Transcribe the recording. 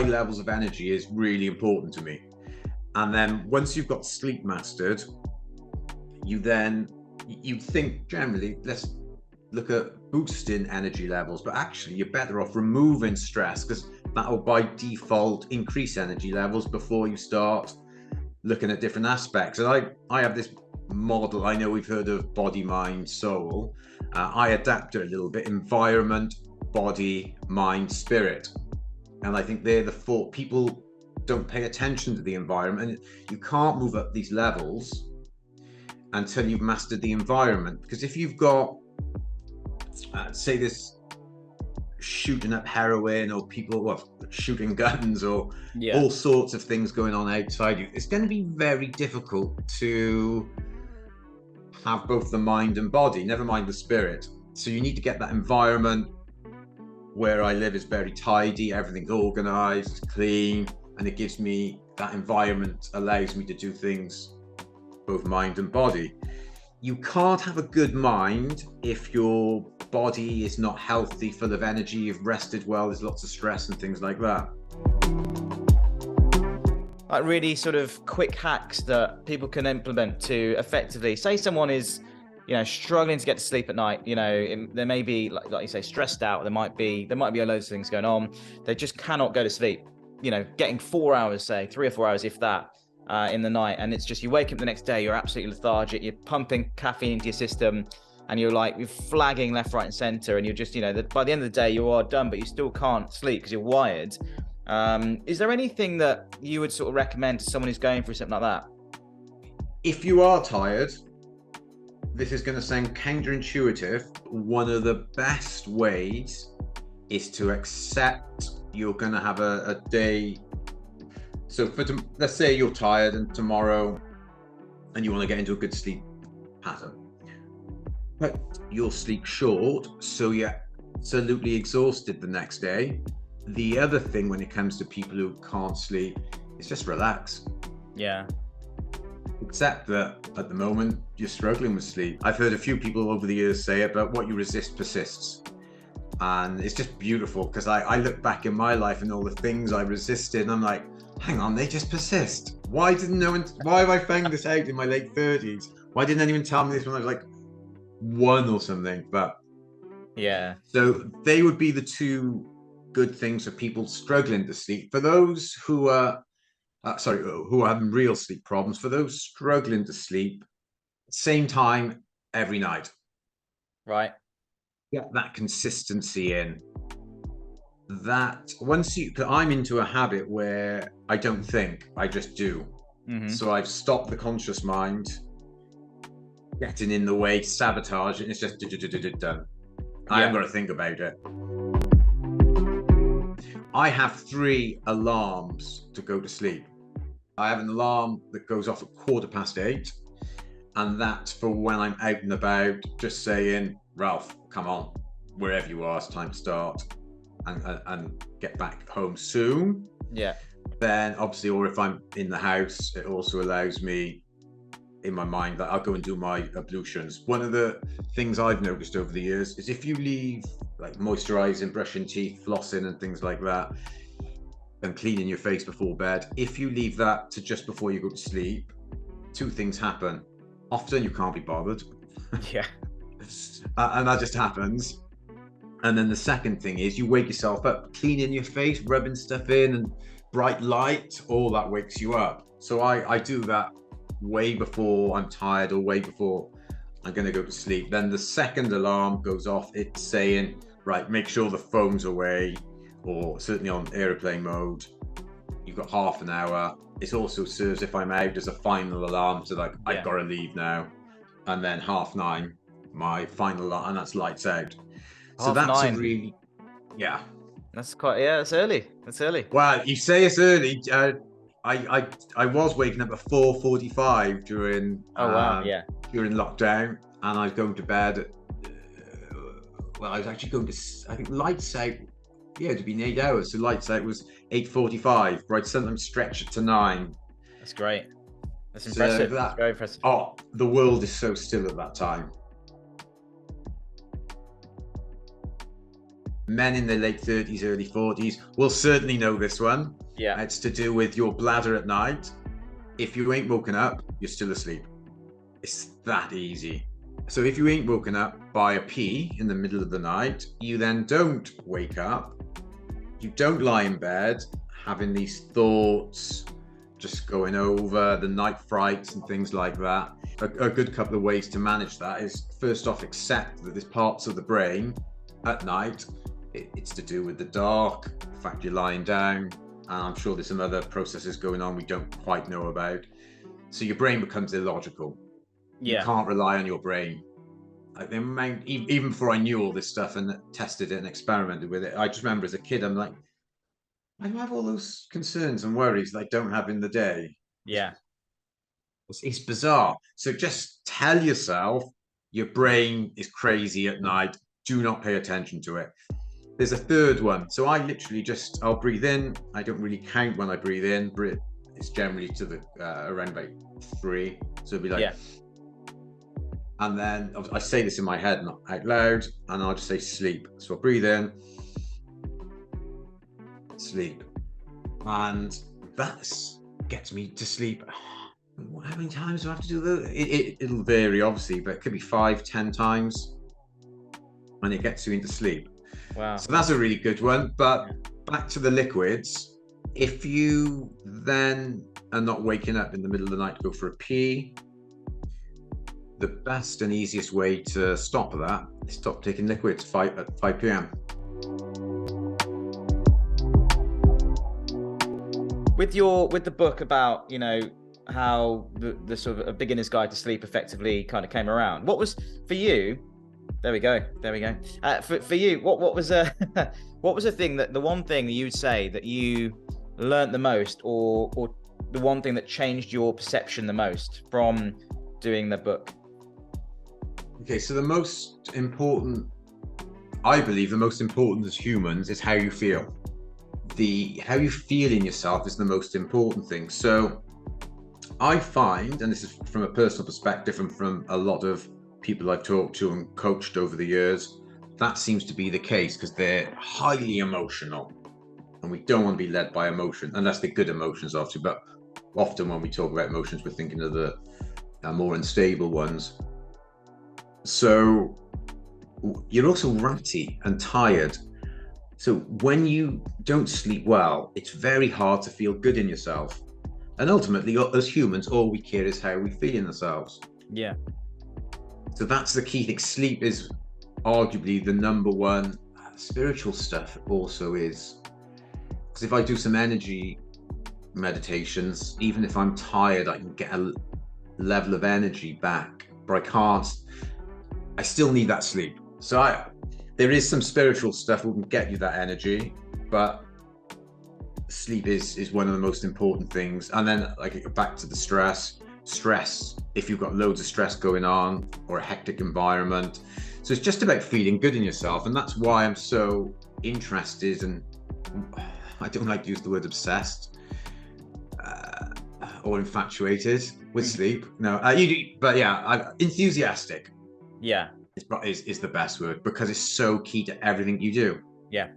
high levels of energy is really important to me. And then once you've got sleep mastered, you think generally, let's look at boosting energy levels, but actually you're better off removing stress, because that will by default increase energy levels before you start looking at different aspects. And I have this model. I know we've heard of body, mind, soul. I adapt it a little bit: environment, body, mind, spirit. And I think they're the four. People don't pay attention to the environment, and you can't move up these levels until you've mastered the environment. Because if you've got say this shooting up heroin, or people shooting guns, or all sorts of things going on outside you, it's going to be very difficult to have both the mind and body, never mind the spirit. So you need to get that environment. Where I live is very tidy, everything's organized, clean, and it gives me that environment, allows me to do things both mind and body. You can't have a good mind if your body is not healthy, full of energy, you've rested well, there's lots of stress and things like that. Like really sort of quick hacks that people can implement to effectively, say someone is, struggling to get to sleep at night. There may be, like you say, stressed out. There might be a load of things going on. They just cannot go to sleep. Getting 4 hours, say 3 or 4 hours, if that, in the night, and it's just you wake up the next day, you're absolutely lethargic. You're pumping caffeine into your system, and you're flagging left, right, and center, and you're just, by the end of the day, you are done, but you still can't sleep because you're wired. Is there anything that you would sort of recommend to someone who's going through something like that? If you are tired, this is going to sound counterintuitive. One of the best ways is to accept you're going to have a day. So let's say you're tired and tomorrow, and you want to get into a good sleep pattern, but you'll sleep short, so you're absolutely exhausted the next day. The other thing when it comes to people who can't sleep is just relax. Yeah. Accept that at the moment you're struggling with sleep. I've heard a few people over the years say it, but what you resist persists. And it's just beautiful, because I look back in my life and all the things I resisted, and I'm like, hang on, they just persist. Why have I found this out in my late 30s? Why didn't anyone tell me this when I was like 1 or something? But yeah. So they would be the two good things for people struggling to sleep. For those who are having real sleep problems, for those struggling to sleep, same time every night. Right. Get that consistency in. That I'm into a habit where I don't think, I just do. Mm-hmm. So I've stopped the conscious mind getting in the way, sabotage it, and it's just done. I haven't got to think about it. I have 3 alarms to go to sleep. I have an alarm that goes off at 8:15, and that's for when I'm out and about, just saying, Ralph, come on, wherever you are, it's time to start and get back home soon. Yeah. Then obviously, or if I'm in the house, it also allows me in my mind that I'll go and do my ablutions. One of the things I've noticed over the years is if you leave like moisturizing, brushing teeth, flossing and things like that, and cleaning your face before bed, if you leave that to just before you go to sleep, 2 things happen. Often you can't be bothered. Yeah. And that just happens. And then the second thing is you wake yourself up, cleaning your face, rubbing stuff in, and bright light, all that wakes you up. So I do that way before I'm tired, or way before I'm going to go to sleep. Then the second alarm goes off, it's saying, right, make sure the phone's away, or certainly on airplane mode. You've got half an hour. It also serves if I'm out as a final alarm, so like I've got to leave now. And then 9:30, my final alarm, and that's lights out. So that's 9:30. really, That's that's early. That's early. Well, you say it's early. I was waking up at 4:45 during during lockdown, and I was going to bed at, I was actually going to, I think lights out, it'd been 8 hours, so lights out was 8:45, but I'd sometimes stretch it to 9. That's great. That's impressive. That's very impressive. Oh, the world is so still at that time. men in their late 30s, early 40s will certainly know this one. Yeah. It's to do with your bladder at night. If you ain't woken up, you're still asleep. It's that easy. So if you ain't woken up by a pee in the middle of the night, you then don't wake up. You don't lie in bed having these thoughts, just going over the night frights and things like that. A good couple of ways to manage that is, first off, accept that there's parts of the brain at night. It's to do with the dark, the fact you're lying down, and I'm sure there's some other processes going on we don't quite know about. So your brain becomes illogical. You can't rely on your brain. Like, even before I knew all this stuff and tested it and experimented with it, I just remember as a kid, I'm like, I have all those concerns and worries that I don't have in the day. Yeah. It's bizarre. So just tell yourself your brain is crazy at night. Do not pay attention to it. There's a third one. So I literally I'll breathe in. I don't really count when I breathe in. It's generally to the around about 3. So it'd be like, and then I say this in my head, not out loud, and I'll just say sleep. So I'll breathe in, sleep, and that gets me to sleep. How many times do I have to do that? It'll vary, obviously, but it could be 5-10 times, and it gets you into sleep. Wow. So that's a really good one. But back to the liquids. If you then are not waking up in the middle of the night to go for a pee, the best and easiest way to stop that is stop taking liquids at 5 p.m. With the book about, how the sort of a beginner's guide to sleep effectively kind of came around, what was for you? There we go. For you, what was what was the one thing that you would say that you learned the most, or the one thing that changed your perception the most from doing the book? Okay, so I believe the most important as humans is how you feel. How you feel in yourself is the most important thing. So I find, and this is from a personal perspective and from a lot of people I've talked to and coached over the years, that seems to be the case because they're highly emotional, and we don't want to be led by emotion, unless they're good emotions, obviously. But often when we talk about emotions, we're thinking of the more unstable ones. So you're also ratty and tired. So when you don't sleep well, it's very hard to feel good in yourself. And ultimately, as humans, all we care is how we feel in ourselves. Yeah. So that's the key thing. Sleep is arguably the number one. Spiritual stuff also is. Because if I do some energy meditations, even if I'm tired, I can get a level of energy back. But I still need that sleep. So there is some spiritual stuff that can get you that energy, but sleep is one of the most important things. And then back to the stress, if you've got loads of stress going on or a hectic environment. So it's just about feeling good in yourself. And that's why I'm so interested, and I don't like to use the word obsessed or infatuated with sleep. No, but yeah, enthusiastic. Yeah. Is the best word, because it's so key to everything you do. Yeah.